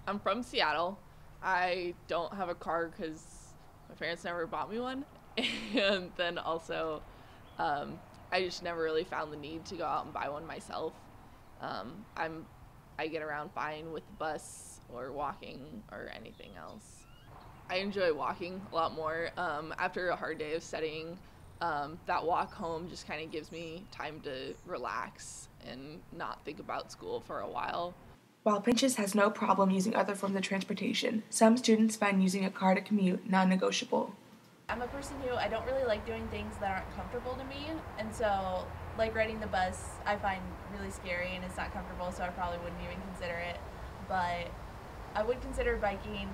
I'm from Seattle. I don't have a car because my parents never bought me one. And then also, um, I just never really found the need to go out and buy one myself. I get around fine with the bus or walking or anything else. I enjoy walking a lot more. After a hard day of studying, that walk home just kind of gives me time to relax and not think about school for a while. While Pinchas has no problem using other forms of transportation, some students find using a car to commute non-negotiable. I'm a person who I don't really like doing things that aren't comfortable to me, and so like riding the bus I find really scary and it's not comfortable, so I probably wouldn't even consider it. But I would consider biking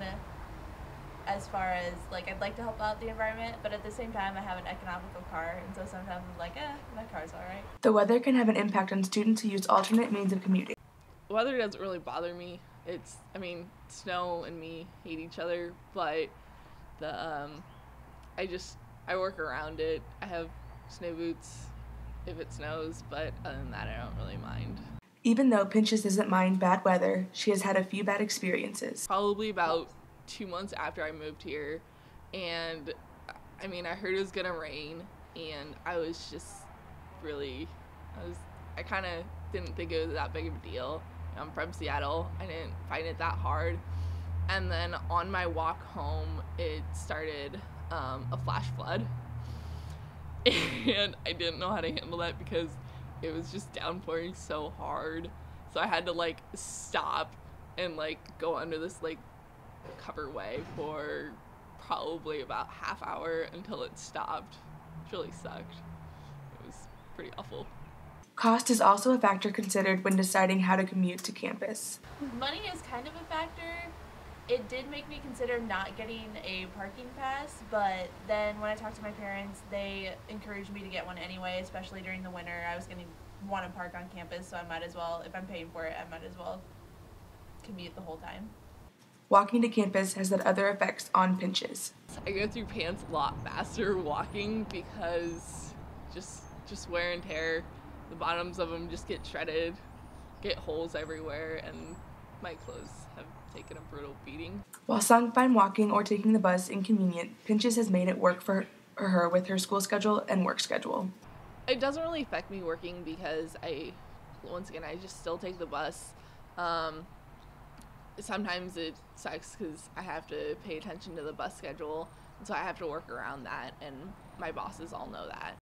as far as like I'd like to help out the environment, but at the same time I have an economical car, and so sometimes I'm like, my car's alright. The weather can have an impact on students who use alternate means of commuting. Weather doesn't really bother me. Snow and me hate each other, but the I work around it. I have snow boots if it snows, but other than that, I don't really mind. Even though Pinchas doesn't mind bad weather, she has had a few bad experiences. Probably about 2 months after I moved here, and I heard it was gonna rain, and I was just really, I kind of didn't think it was that big of a deal. I'm from Seattle. I didn't find it that hard. And then on my walk home, it started a flash flood. And I didn't know how to handle that because it was just downpouring so hard. So I had to stop and go under this coverway for probably about half hour until it stopped. It really sucked. It was pretty awful. Cost is also a factor considered when deciding how to commute to campus. Money is kind of a factor. It did make me consider not getting a parking pass, but then when I talked to my parents, they encouraged me to get one anyway, especially during the winter. I was going to want to park on campus, so I might as well, if I'm paying for it, I might as well commute the whole time. Walking to campus has had other effects on Pinchas. I go through pants a lot faster walking because just wear and tear. The bottoms of them just get shredded, get holes everywhere, and my clothes have taken a brutal beating. While some find walking or taking the bus inconvenient, Pinchas has made it work for her with her school schedule and work schedule. It doesn't really affect me working because I just still take the bus. Sometimes it sucks because I have to pay attention to the bus schedule, and so I have to work around that, and my bosses all know that.